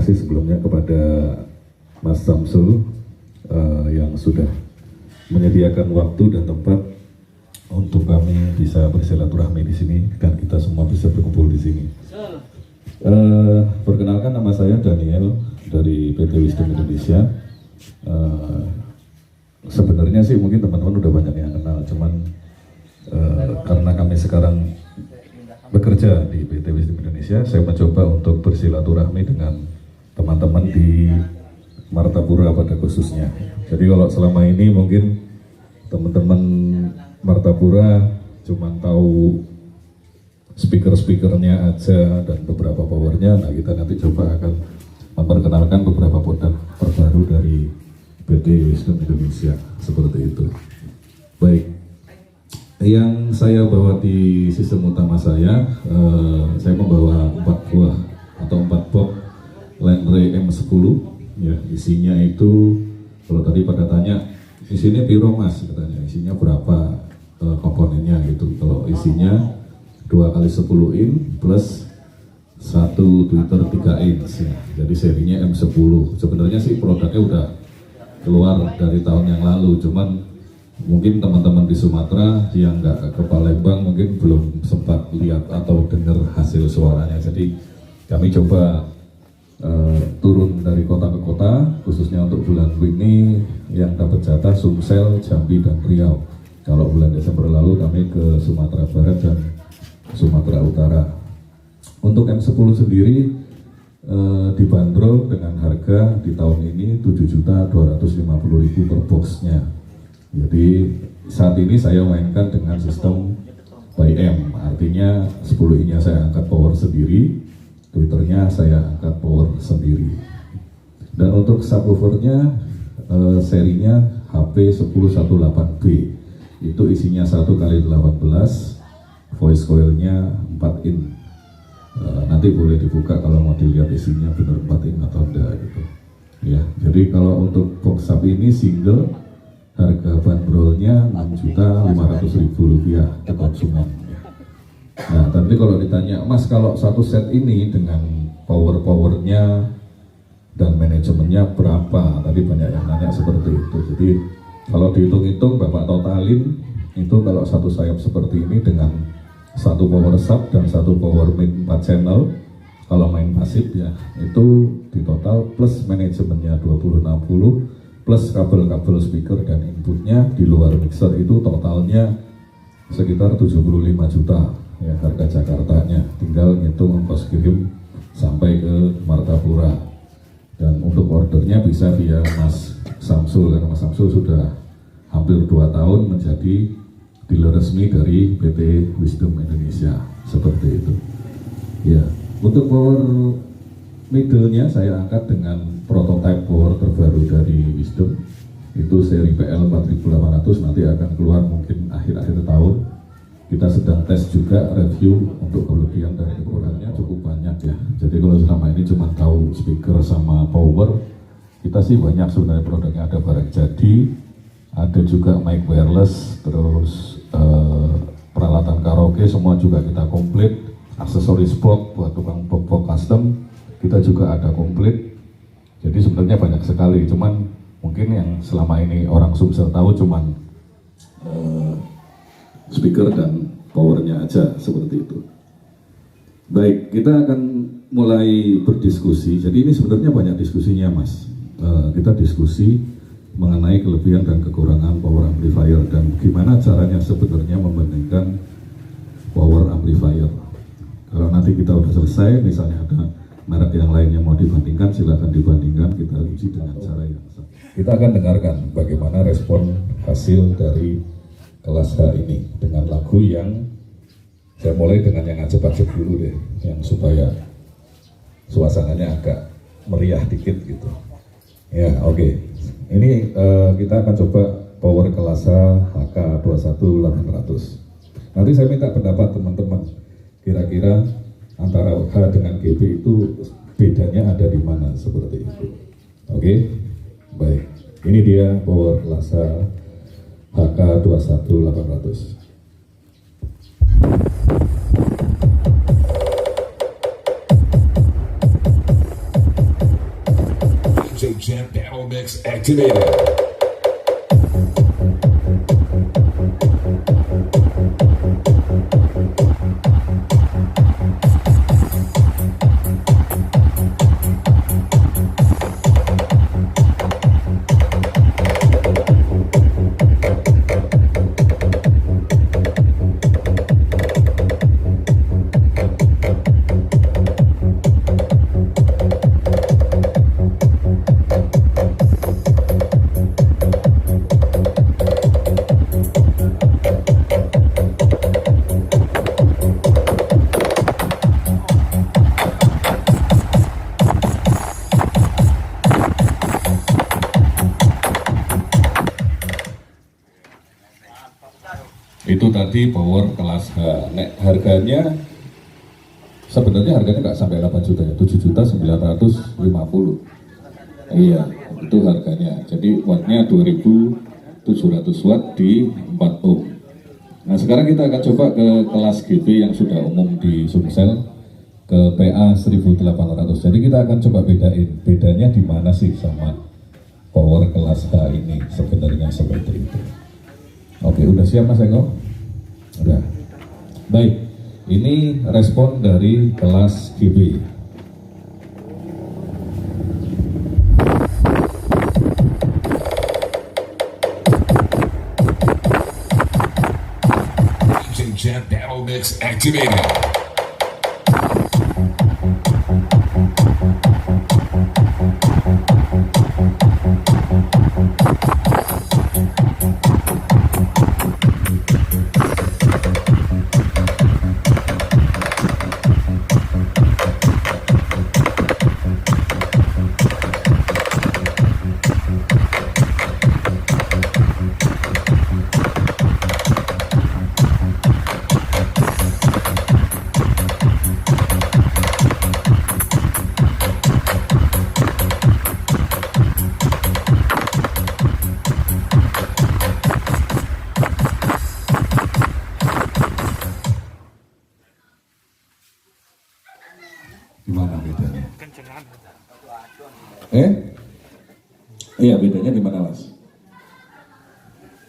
kasih sebelumnya kepada Mas Samsul yang sudah menyediakan waktu dan tempat untuk kami bisa bersilaturahmi di sini dan kita semua bisa berkumpul di sini. Perkenalkan, nama saya Daniel dari PT Wisdom Indonesia. Sebenarnya sih mungkin teman-teman udah banyak yang kenal, cuman karena kami sekarang bekerja di PT Wisdom Indonesia, saya mencoba untuk bersilaturahmi dengan teman-teman di Martapura pada khususnya. Jadi kalau selama ini mungkin teman-teman Martapura cuma tahu speaker-speakernya aja dan beberapa powernya. Nah, kita nanti coba akan memperkenalkan beberapa produk terbaru dari PT Wisdom Indonesia, seperti itu. Baik, yang saya bawa di sistem utama saya membawa 4 buah atau 4 box Landray M10 ya. Isinya itu, kalau tadi pada tanya isinya piro mas, katanya isinya berapa komponennya gitu. Kalau isinya 2x10 in plus 1 tweeter 3 inch ya. Jadi serinya M10. Sebenarnya sih produknya udah keluar dari tahun yang lalu, cuman mungkin teman-teman di Sumatera yang nggak ke Palembang mungkin belum sempat lihat atau dengar hasil suaranya. Jadi kami coba turun dari kota ke kota, khususnya untuk bulan ini yang dapat jatah Sumsel, Jambi, dan Riau. Kalau bulan Desember lalu kami ke Sumatera Barat dan Sumatera Utara. Untuk M10 sendiri dibanderol dengan harga di tahun ini 7.250.000 per boxnya. Jadi saat ini saya mainkan dengan sistem by M, artinya 10 innya saya angkat power sendiri, Twitternya saya angkat power sendiri. Dan untuk subwoofernya serinya HP1018B, itu isinya 1x18, voice coilnya 4 in. Nanti boleh dibuka kalau mau dilihat isinya benar 4 in atau enggak gitu. Ya, jadi kalau untuk box sub ini single, harga bandrolnya Rp6.500.000 ke konsumen. Nah, tapi kalau ditanya, Mas kalau satu set ini dengan powernya dan manajemennya berapa? Tadi banyak yang nanya seperti itu. Jadi kalau dihitung-hitung, Bapak totalin itu kalau satu sayap seperti ini dengan satu power sub dan satu power mid 4 channel, kalau main pasif ya, itu di total plus manajemennya 2060 plus kabel-kabel speaker dan inputnya di luar mixer itu totalnya sekitar 75 juta ya harga Jakartanya. Tinggal ngitung ongkos kirim sampai ke Martapura. Dan untuk ordernya bisa via Mas Samsul, karena Mas Samsul sudah hampir 2 tahun menjadi dealer resmi dari PT Wisdom Indonesia, seperti itu. Ya, untuk power middle-nya saya angkat dengan prototype power terbaru dari Wisdom, itu seri PL 4800, nanti akan keluar mungkin akhir-akhir tahun. Kita sedang tes juga, review untuk kelebihan dan kekurangannya cukup banyak ya. Jadi kalau selama ini cuma tahu speaker sama power, kita sih banyak sebenarnya produknya, ada barang jadi, ada juga mic wireless, terus peralatan karaoke semua juga kita komplit, aksesoris box buat tukang box custom kita juga ada komplit. Jadi sebenarnya banyak sekali, cuman mungkin yang selama ini orang Sumsel tahu cuman speaker dan powernya aja, seperti itu. Baik, kita akan mulai berdiskusi. Jadi ini sebenarnya banyak diskusinya Mas. Kita diskusi mengenai kelebihan dan kekurangan power amplifier dan gimana caranya sebenarnya membandingkan power amplifier. Kalau nanti kita udah selesai, misalnya ada merek yang lain yang mau dibandingkan, silakan dibandingkan, kita uji dengan cara yang sama. Kita akan dengarkan bagaimana respon hasil dari kelas H ini dengan lagu yang saya mulai dengan yang ajeb-ajeb dulu deh, yang supaya suasananya agak meriah dikit gitu. Ya, oke. Ini kita akan coba power kelas HK21800. Nanti saya minta pendapat teman-teman, kira-kira antara H dengan GB itu bedanya ada di mana, seperti itu. Oke, baik. Ini dia power kelas HK21800. mix activated. Itu tadi power kelas H. Nek harganya sebenarnya harganya nggak sampai 8 juta ya, 7.950. Iya, itu harganya. Jadi wattnya 2700 watt di 4 ohm. Nah sekarang kita akan coba ke kelas GB yang sudah umum di Sumsel, ke PA 1800. Jadi kita akan coba bedanya di mana sih sama power kelas H ini sebenarnya seperti itu. Oke, udah siap Mas Eko? Udah. Baik, ini respon dari kelas GB. Jet Battle Mix activated. Gimana bedanya? Iya bedanya di mana Mas?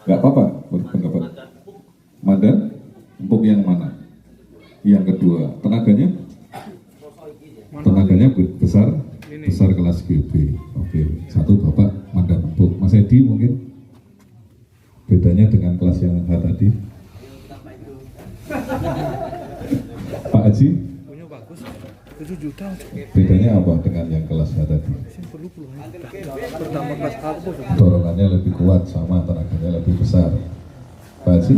Gak apa-apa berpendapat. Mandan, empuk yang mana? Yang kedua, tenaganya? Tenaganya besar kelas GB. Oke, satu Bapak mandan empuk. Mas Edi mungkin bedanya dengan kelas yang H tadi? Pak Haji? 7 juta. Bedanya apa dengan yang kelas H tadi? Pertama kelas A itu Dorongannya lebih kuat sama tenaganya lebih besar. Pak Haji?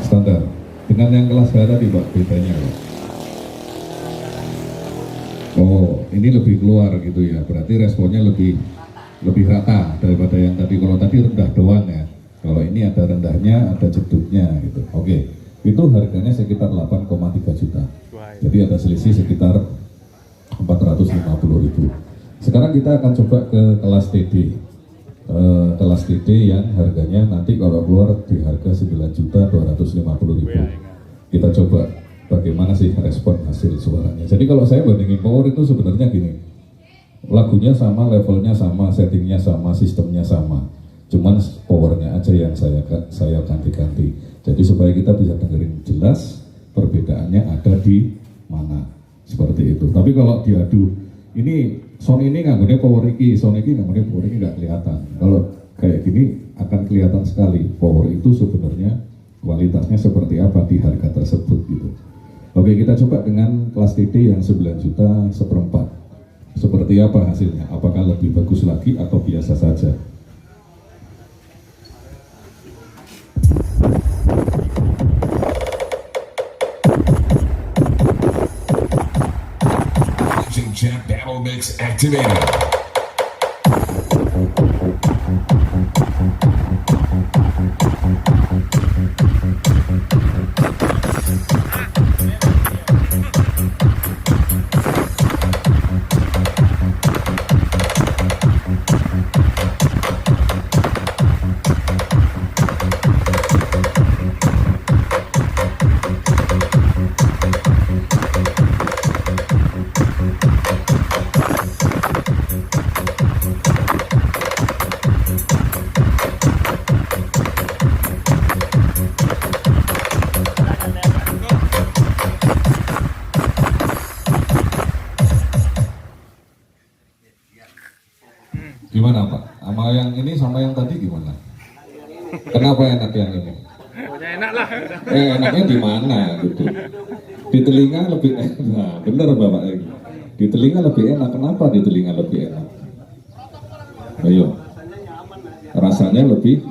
Standar. Dengan yang kelas H tadi Pak, bedanya Pak? Oh, ini lebih keluar gitu ya. Berarti responnya lebih rata daripada yang tadi. Kalau tadi rendah doang ya. Kalau ini ada rendahnya, ada jeduknya gitu. Oke. Itu harganya sekitar 8,3 juta. Jadi ada selisih sekitar 450.000. Sekarang kita akan coba ke kelas TD. Kelas TD yang harganya nanti kalau keluar di harga 9.250.000. Kita coba bagaimana sih respon hasil suaranya. Jadi kalau saya bandingin power itu sebenarnya gini. Lagunya sama, levelnya sama, settingnya sama, sistemnya sama. Cuman powernya aja yang saya ganti-ganti. Jadi supaya kita bisa dengerin jelas perbedaannya ada di mana, seperti itu. Tapi kalau diadu, ini sound ini nggak power iki, sound ini nggak power ini nggak kelihatan. Kalau kayak gini akan kelihatan sekali power itu sebenarnya kualitasnya seperti apa di harga tersebut gitu. Oke, kita coba dengan kelas TD yang 9 juta seperempat. Seperti apa hasilnya? Apakah lebih bagus lagi atau biasa saja? Jet Battle Mix activated. sama yang tadi gimana? Kenapa enak yang ini? Pokoknya enak lah. Enaknya di mana gitu? Di telinga lebih enak. Nah, bener Bapak. Di telinga lebih enak. Kenapa di telinga lebih enak? Ayo. Rasanya lebih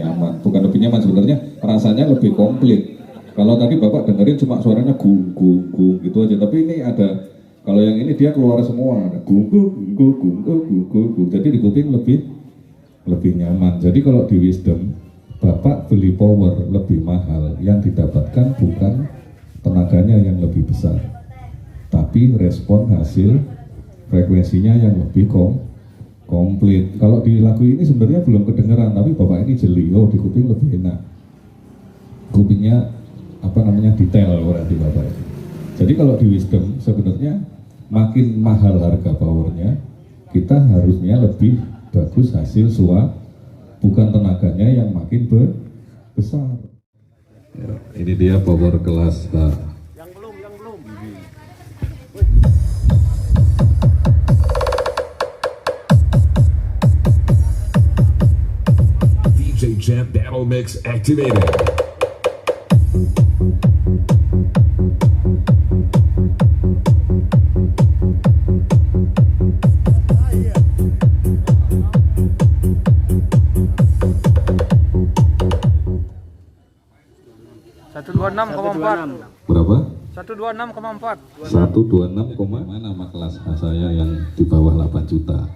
nyaman. Bukan lebih nyaman sebenarnya, rasanya lebih komplit. Kalau tadi Bapak dengerin cuma suaranya gung gung gung gitu aja. Tapi ini ada, kalau yang ini dia keluar semua, ada gung gung gung gung gung gung gung. Jadi di kuping lebih nyaman. Jadi kalau di Wisdom, Bapak beli power lebih mahal, yang didapatkan bukan tenaganya yang lebih besar, tapi respon hasil frekuensinya yang lebih komplit. Kalau di lagu ini sebenarnya belum kedengeran, tapi Bapak ini jeli, oh di kuping lebih enak. Kupingnya detail berarti Bapak ini. Jadi kalau di Wisdom sebenarnya makin mahal harga powernya, kita harusnya lebih bagus hasil suara, bukan tenaganya yang makin besar. Ya, ini dia power kelas H. Yang belum. DJ Champ Battle Mix activated. Berapa? 126,4. 126, nama kelas A saya yang di bawah 8 juta.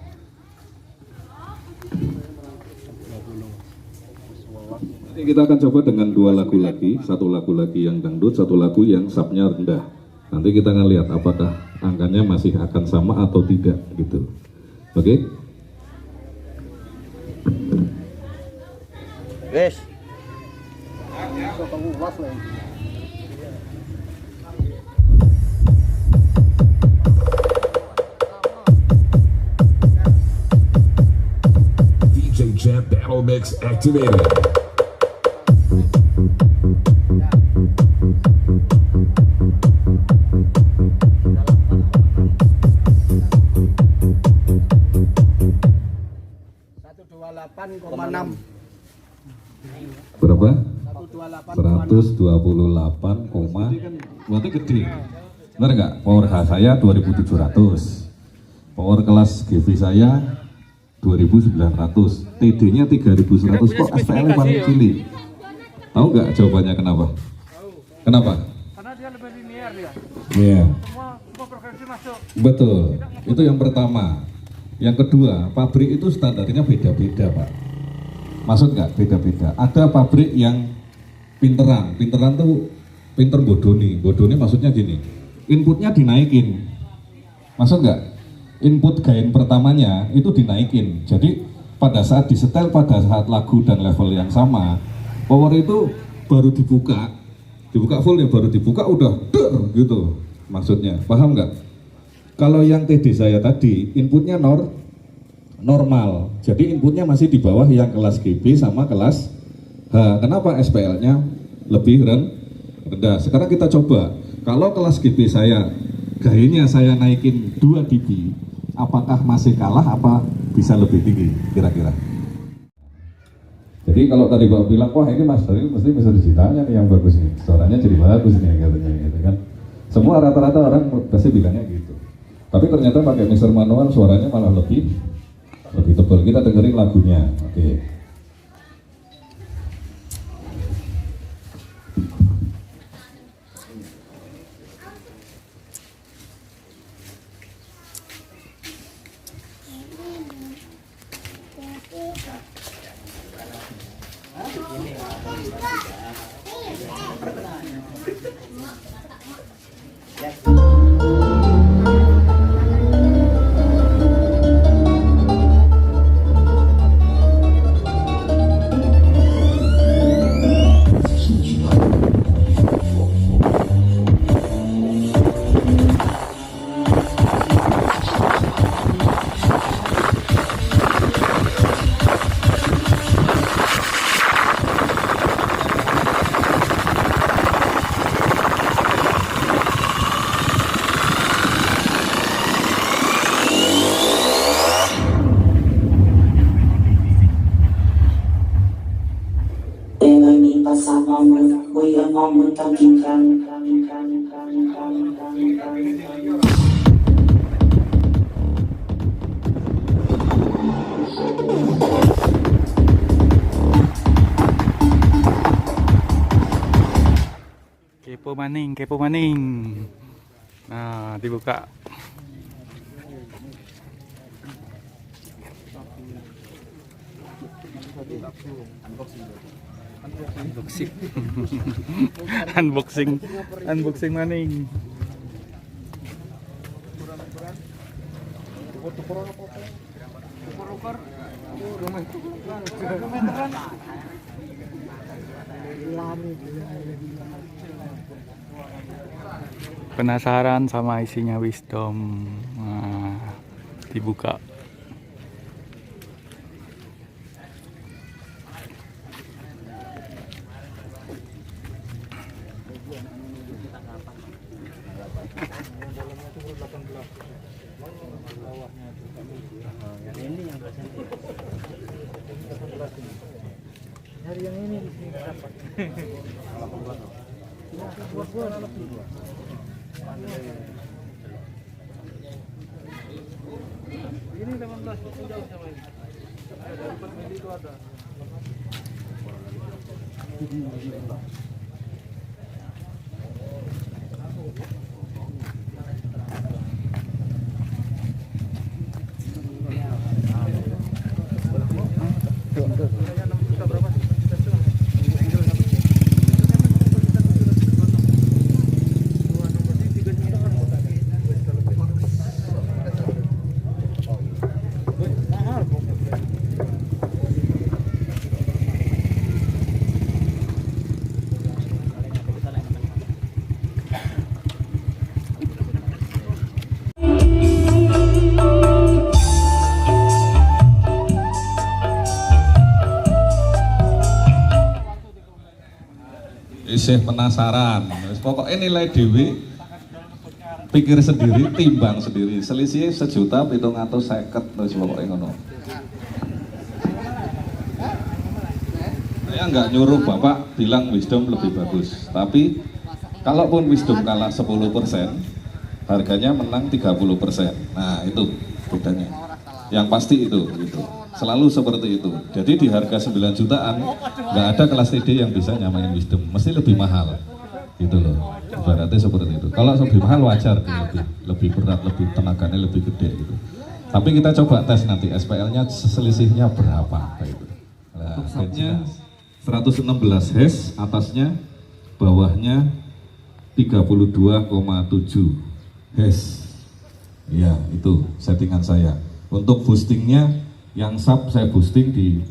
Nanti kita akan coba dengan dua lagu lagi, satu lagu lagi yang dangdut, satu lagu yang subnya rendah. Nanti kita akan lihat apakah angkanya masih akan sama atau tidak gitu. Oke? Wes. DJ Champ Battle Mix activated. Berapa? 128, berarti gede. Benar nggak? Power H saya 2700, power kelas GV saya 2900, TD-nya 3100. Kok SPL paling cilik? Tahu nggak jawabannya kenapa? Kenapa? Karena dia lebih linear dia. Iya. Semua frekuensi masuk. Betul. Itu yang pertama. Yang kedua, pabrik itu standarnya beda-beda, Pak. Maksud nggak? Beda-beda. Ada pabrik yang pinteran tuh pinter bodoni maksudnya gini, inputnya dinaikin. Maksud nggak? Input gain pertamanya itu dinaikin, jadi pada saat disetel, pada saat lagu dan level yang sama, power itu baru dibuka full ya, baru dibuka udah der gitu maksudnya, paham nggak? Kalau yang TD saya tadi inputnya normal, jadi inputnya masih di bawah yang kelas GB sama kelas H. Kenapa SPL-nya lebih rendah? Sekarang kita coba, kalau kelas GB saya gainnya saya naikin 2 dB, apakah masih kalah apa bisa lebih tinggi kira-kira? Jadi kalau tadi Bapak bilang, wah ini Mas Dari mesti bisa digitalnya nih yang bagus nih, suaranya jadi bagus nih katanya gitu kan. Semua rata-rata orang pasti bilangnya gitu. Tapi ternyata pakai mixer manual suaranya malah lebih tebal. Kita dengerin lagunya. Oke. sama-sama menunggu yang memutakikan. Kepo maning. Nah, dibuka. Unboxing. Unboxing maning. Penasaran sama isinya Wisdom. Nah, dibuka. Ini 18 jauh sama ini. Ada 4 mili itu ada. Isih penasaran, pokoknya nilai dewi, pikir sendiri, timbang sendiri, selisihnya 1.750.000 terus pokoknya ngono. Saya nggak nyuruh Bapak bilang Wisdom lebih bagus, tapi kalaupun Wisdom kalah 10%, harganya menang 30%. Nah itu bedanya. Yang pasti itu, gitu. Selalu seperti itu. Jadi di harga 9 jutaan nggak ada kelas TD yang bisa nyamain Wisdom, mesti lebih mahal, gitu loh. Ibaratnya seperti itu. Kalau lebih mahal wajar, lebih berat, lebih tenaganya lebih gede gitu. Tapi kita coba tes nanti SPL-nya selisihnya berapa, kayak gitu. Nah, setnya 116 Hz, atasnya, bawahnya 32,7 Hz. Ya itu settingan saya. Untuk boostingnya yang sub saya boosting di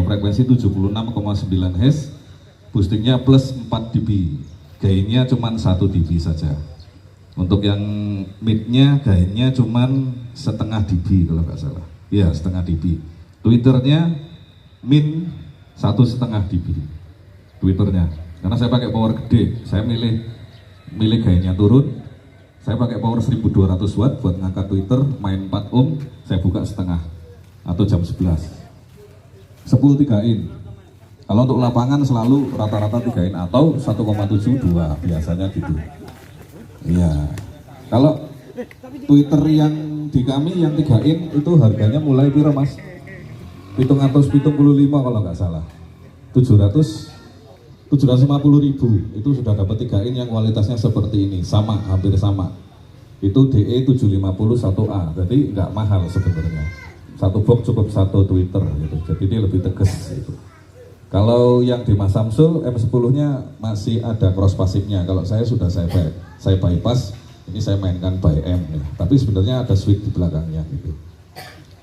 frekuensi 76,9 Hz, boostingnya plus 4 dB, gainnya cuma 1 dB saja. Untuk yang midnya gainnya cuma setengah dB kalau nggak salah, ya setengah dB. Twitternya min 1,5 dB Twitternya, karena saya pakai power gede, saya milih gainnya turun. Saya pakai power 1200 watt buat ngangkat Twitter, main 4 ohm, saya buka setengah atau jam 11. 10 3-in. Kalau untuk lapangan selalu rata-rata 3-in atau 1,72 biasanya gitu. Iya. Kalau Twitter yang di kami yang 3-in itu harganya mulai piro Mas? 775 kalau nggak salah. 750.000 itu sudah dapat 3-in yang kualitasnya seperti ini, sama, hampir sama. Itu DE 750 1A, jadi nggak mahal sebenarnya. Satu box cukup satu Twitter gitu, jadi dia lebih tegas gitu. Kalau yang di Mas Samsul M10-nya masih ada cross passivnya. Kalau saya sudah saya bypass, ini saya mainkan by M ya. Tapi sebenarnya ada switch di belakangnya gitu.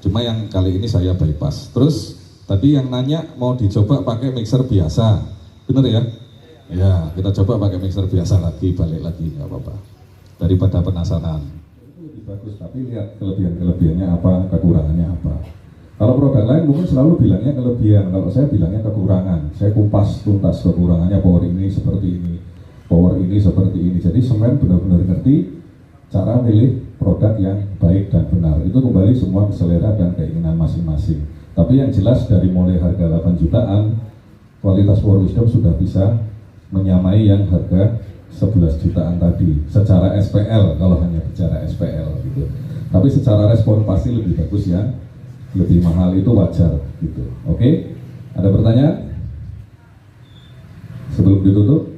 Cuma yang kali ini saya bypass. Terus tadi yang nanya mau dicoba pakai mixer biasa. Bener ya? Ya, kita coba pakai mixer biasa lagi, balik lagi, nggak apa-apa. Daripada penasaran. Lebih bagus, tapi lihat kelebihan-kelebihannya apa, kekurangannya apa. Kalau produk lain mungkin selalu bilangnya kelebihan, kalau saya bilangnya kekurangan. Saya kupas tuntas kekurangannya, power ini seperti ini, power ini seperti ini. Jadi semen benar-benar ngerti cara milih produk yang baik dan benar. Itu kembali semua ke selera dan keinginan masing-masing. Tapi yang jelas dari mulai harga 8 jutaan, kualitas Power Wisdom sudah bisa menyamai yang harga 11 jutaan tadi secara SPL, kalau hanya bicara SPL gitu. Tapi secara respon pasti lebih bagus ya, lebih mahal itu wajar gitu. Oke, ada pertanyaan sebelum ditutup?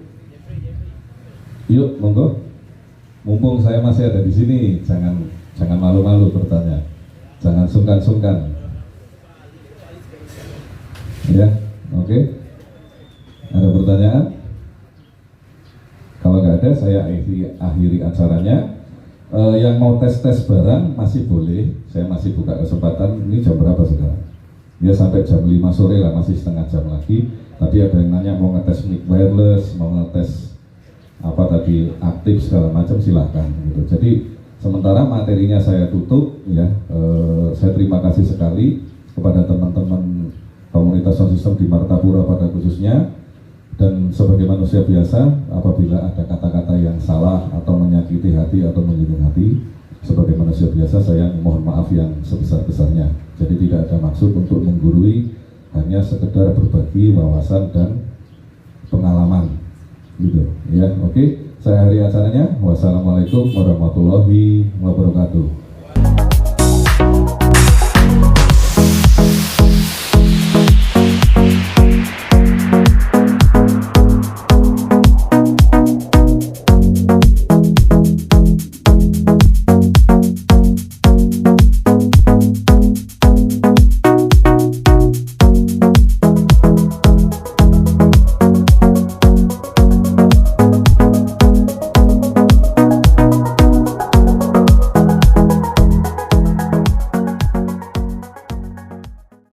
Yuk, monggo. Mumpung saya masih ada di sini, jangan malu-malu bertanya, jangan sungkan-sungkan. Ya, oke. Ada pertanyaan? Kalau nggak ada, saya akhiri acaranya. Yang mau tes barang masih boleh, saya masih buka kesempatan. Ini jam berapa sekarang? Ya sampai jam 5 sore lah, masih setengah jam lagi. Tadi ada yang nanya mau ngetes mic wireless, mau ngetes apa tadi aktif segala macam, silahkan gitu. Jadi sementara materinya saya tutup ya. Saya terima kasih sekali kepada teman-teman komunitas sound system di Martapura pada khususnya. Dan sebagai manusia biasa, apabila ada kata-kata yang salah atau menyakiti hati atau menyinggung hati, sebagai manusia biasa saya mohon maaf yang sebesar-besarnya. Jadi tidak ada maksud untuk menggurui, hanya sekedar berbagi wawasan dan pengalaman gitu ya. Oke, saya akhiri acaranya. Wassalamualaikum warahmatullahi wabarakatuh.